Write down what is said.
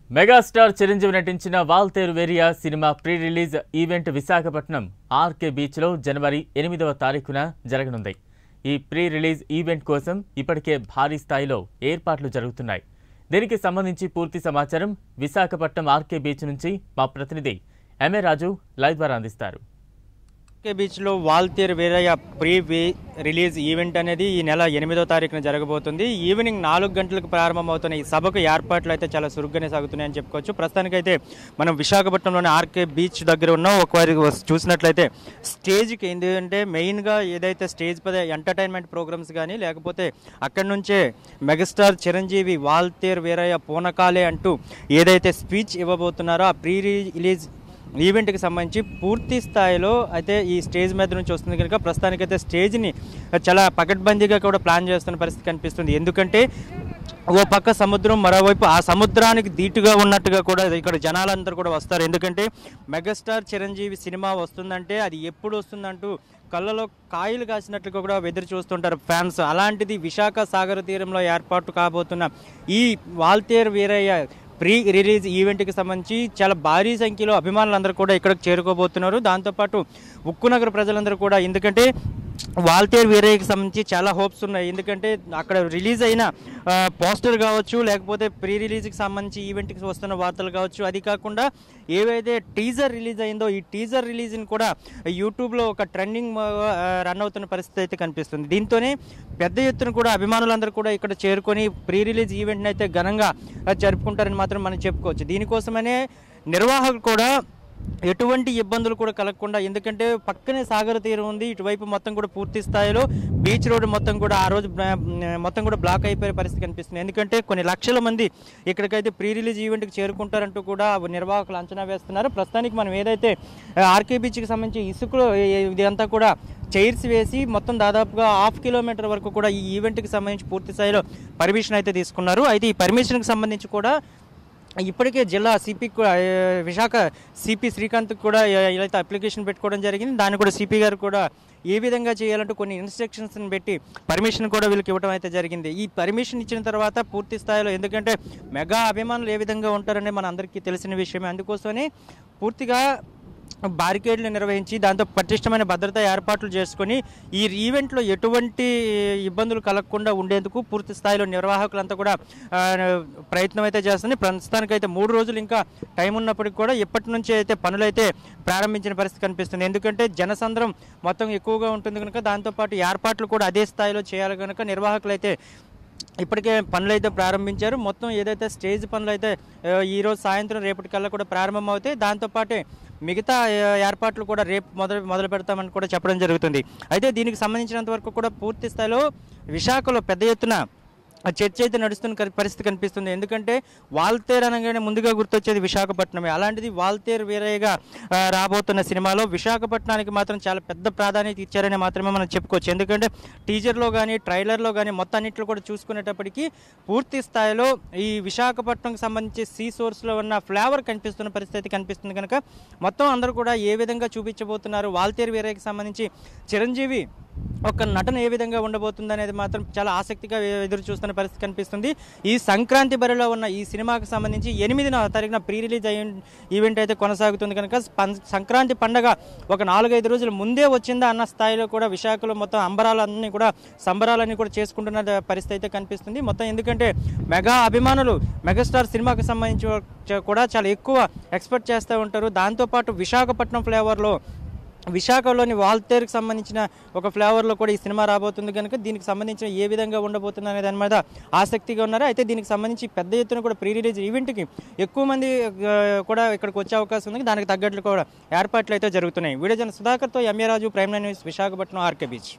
Megastar Chiranjeevi నటించిన Waltair Veerayya cinema pre release event Visakhapatnam RK బీచ్లో జనవరి 8వ తారీఖున జరగనుంది. ఈ ప్రీ రిలీజ్ ఈవెంట్ కోసం ఇప్పటికే భారీ స్థాయిలో ఏర్పాట్లు జరుగుతున్నాయి. దీనికి సంబంధించి పూర్తి సమాచారం విశాఖపట్నం ఆర్కే బీచ్ నుంచి మా ప్రతినిధి ఎంఏ రాజు లైవ్ ద్వారా అందిస్తారు. బీచ్ లో Waltair Veerayya pre release event అనేది ఈ నెల 8వ తారీఖున జరగబోతుంది. ఈవినింగ్ 4 గంటలకు ప్రారంభమవుతున్న ఈ సభకు ఏర్పాట్లు అయితే చాలా చురుగ్గానే సాగుతున్నాయని చెప్పుకోవచ్చు. ప్రస్తుతానికైతే మనం విశాఖపట్నంలోని ఆర్కే బీచ్ దగ్గర ఉన్నాం. ఒకసారి చూసినట్లయితే స్టేజ్కి ఏంటంటే మెయిన్గా ఏదైతే స్టేజ్ పై ఎంటర్టైన్మెంట్ ప్రోగ్రామ్స్ కానీ లేకపోతే అక్కడి నుంచే మెగాస్టార్ చిరంజీవి వాల్తేరు వేరయ్య పూనకాలే అంటూ ఏదైతే స్పీచ్ ఇవ్వబోతున్నారో ఆ ప్రీ రిలీజ్ ఈవెంట్కి సంబంధించి పూర్తి స్థాయిలో అయితే ఈ స్టేజ్ మీద నుంచి వస్తుంది కనుక ప్రస్తుతానికైతే స్టేజ్ని చాలా పకడ్బందీగా కూడా ప్లాన్ చేస్తున్న పరిస్థితి కనిపిస్తుంది. ఎందుకంటే ఓ పక్క సముద్రం, మరోవైపు ఆ సముద్రానికి ధీటుగా ఉన్నట్టుగా కూడా ఇక్కడ జనాలందరూ కూడా వస్తారు. ఎందుకంటే మెగాస్టార్ చిరంజీవి సినిమా వస్తుందంటే అది ఎప్పుడు వస్తుందంటూ కళ్ళలో కాయలు కాసినట్లుగా కూడా ఎదురు చూస్తుంటారు ఫ్యాన్స్. అలాంటిది విశాఖ సాగర తీరంలో ఏర్పాటు కాబోతున్న ఈ వాల్తేరు వీరయ్య ప్రీ రిలీజ్ ఈవెంట్కి సంబంధించి చాలా భారీ సంఖ్యలో అభిమానులందరూ కూడా ఇక్కడికి చేరుకోబోతున్నారు. దాంతోపాటు ఉక్కునగర ప్రజలందరూ కూడా, ఎందుకంటే వాల్తేరు వీరయ్యకి సంబంధించి చాలా హోప్స్ ఉన్నాయి. ఎందుకంటే అక్కడ రిలీజ్ అయిన పోస్టర్ కావచ్చు, లేకపోతే ప్రీ రిలీజ్కి సంబంధించి ఈవెంట్కి వస్తున్న వార్తలు కావచ్చు, అది కాకుండా ఏవైతే టీజర్ రిలీజ్ అయిందో ఈ టీజర్ రిలీజ్ని కూడా యూట్యూబ్లో ఒక ట్రెండింగ్ రన్ అవుతున్న పరిస్థితి అయితే కనిపిస్తుంది. దీంతోనే పెద్ద ఎత్తున కూడా అభిమానులందరూ కూడా ఇక్కడ చేరుకొని ప్రీ రిలీజ్ ఈవెంట్ని అయితే ఘనంగా జరుపుకుంటారని మాత్రం మనం చెప్పుకోవచ్చు. దీనికోసమనే నిర్వాహకులు కూడా ఎటువంటి ఇబ్బందులు కూడా కలగకుండా, ఎందుకంటే పక్కనే సాగర తీరం ఉంది, ఇటువైపు మొత్తం కూడా పూర్తి స్థాయిలో బీచ్ రోడ్డు మొత్తం కూడా ఆ రోజు మొత్తం కూడా బ్లాక్ అయిపోయే పరిస్థితి కనిపిస్తుంది. ఎందుకంటే కొన్ని లక్షల మంది ఇక్కడికైతే ప్రీ రిలీజ్ ఈవెంట్కి చేరుకుంటారంటూ కూడా నిర్వాహకులు అంచనా వేస్తున్నారు. ప్రస్తుతానికి మనం ఏదైతే ఆర్కే బీచ్కి సంబంధించి ఇసుకలో ఇదంతా కూడా చైర్స్ వేసి మొత్తం దాదాపుగా 1/2 కిలోమీటర్ వరకు కూడా ఈ ఈవెంట్కి సంబంధించి పూర్తి స్థాయిలో పర్మిషన్ అయితే తీసుకున్నారు. అయితే ఈ పర్మిషన్కి సంబంధించి కూడా ఇప్పటికే జిల్లా సిపి విశాఖ సిపి శ్రీకాంత్కి కూడా ఇలా అప్లికేషన్ పెట్టుకోవడం జరిగింది. దాన్ని కూడా సిపి గారు కూడా ఏ విధంగా చేయాలంటూ కొన్ని ఇన్స్ట్రక్షన్స్ని పెట్టి పర్మిషన్ కూడా వీళ్ళకి ఇవ్వడం అయితే జరిగింది. ఈ పర్మిషన్ ఇచ్చిన తర్వాత పూర్తి స్థాయిలో, ఎందుకంటే మెగా అభిమానులు ఏ విధంగా ఉంటారనే మన అందరికీ తెలిసిన విషయమే, అందుకోసమే పూర్తిగా బారికేడ్లు నిర్వహించి దాంతో పటిష్టమైన భద్రతా ఏర్పాట్లు చేసుకొని ఈ ఈవెంట్లో ఎటువంటి ఇబ్బందులు కలగకుండా ఉండేందుకు పూర్తి స్థాయిలో నిర్వాహకులంతా కూడా ప్రయత్నం అయితే చేస్తుంది. ప్రస్తుతానికైతే 3 రోజులు ఇంకా టైం ఉన్నప్పటికీ కూడా ఇప్పటి నుంచి అయితే పనులైతే ప్రారంభించిన పరిస్థితి కనిపిస్తుంది. ఎందుకంటే జనసంద్రం మొత్తం ఎక్కువగా ఉంటుంది కనుక దాంతోపాటు ఏర్పాట్లు కూడా అదే స్థాయిలో చేయాలి కనుక నిర్వాహకులు అయితే ఇప్పటికే పనులు అయితే ప్రారంభించారు. మొత్తం ఏదైతే స్టేజ్ పనులు అయితే ఈరోజు సాయంత్రం రేపటికల్లా కూడా ప్రారంభం అవుతాయి. దాంతోపాటే మిగతా ఏర్పాట్లు కూడా రేపు మొదలు పెడతామని కూడా చెప్పడం జరుగుతుంది. అయితే దీనికి సంబంధించినంత వరకు కూడా పూర్తి స్థాయిలో విశాఖలో పెద్ద ఎత్తున చర్చ అయితే నడుస్తున్న పరిస్థితి కనిపిస్తుంది. ఎందుకంటే వాల్తేరు అనగానే ముందుగా గుర్తొచ్చేది విశాఖపట్నమే. అలాంటిది వాల్తేరు వీరయ్యగా రాబోతున్న సినిమాలో విశాఖపట్నానికి మాత్రం చాలా పెద్ద ప్రాధాన్యత ఇచ్చారని మాత్రమే మనం చెప్పుకోవచ్చు. ఎందుకంటే టీజర్లో కానీ ట్రైలర్లో కానీ మొత్తం అన్నింటిలో కూడా చూసుకునేటప్పటికీ పూర్తి స్థాయిలో ఈ విశాఖపట్నంకి సంబంధించి సీ సోర్స్లో ఉన్న ఫ్లేవర్ కనిపిస్తున్న పరిస్థితి కనిపిస్తుంది కనుక మొత్తం అందరూ కూడా ఏ విధంగా చూపించబోతున్నారు, వాల్తేరు వీరయ్యకి సంబంధించి చిరంజీవి ఒక నటన ఏ విధంగా ఉండబోతుంది అనేది మాత్రం చాలా ఆసక్తిగా ఎదురు చూస్తున్న పరిస్థితి కనిపిస్తుంది. ఈ సంక్రాంతి బరిలో ఉన్న ఈ సినిమాకి సంబంధించి 8వ తారీఖున ప్రీ రిలీజ్ ఈవెంట్ అయితే కొనసాగుతుంది కనుక సంక్రాంతి పండగ ఒక 4-5 రోజుల ముందే వచ్చిందా అన్న స్థాయిలో కూడా విశాఖలో మొత్తం సంబరాలన్నీ కూడా చేసుకుంటున్న పరిస్థితి అయితే కనిపిస్తుంది మొత్తం. ఎందుకంటే మెగా అభిమానులు మెగాస్టార్ సినిమాకి సంబంధించి కూడా చాలా ఎక్కువ ఎక్స్పెక్ట్ చేస్తూ ఉంటారు. దాంతోపాటు విశాఖపట్నం ఫ్లేవర్లో విశాఖలోని వాల్తేరుకి సంబంధించిన ఒక ఫ్లేవర్లో కూడా ఈ సినిమా రాబోతుంది కనుక దీనికి సంబంధించిన ఏ విధంగా ఉండబోతుంది అనే దాని మీద ఆసక్తిగా ఉన్నారు. అయితే దీనికి సంబంధించి పెద్ద ఎత్తున కూడా ప్రీ రిలీజ్ ఈవెంట్కి ఎక్కువ మంది కూడా ఇక్కడికి వచ్చే అవకాశం ఉంది. దానికి తగ్గట్లు కూడా ఏర్పాట్లు అయితే జరుగుతున్నాయి. వీడియో జర్నలిస్ట్ సుధాకర్తో ఎంఏ రాజు, ప్రైమ్9 న్యూస్, విశాఖపట్నం, ఆర్కే బీచ్.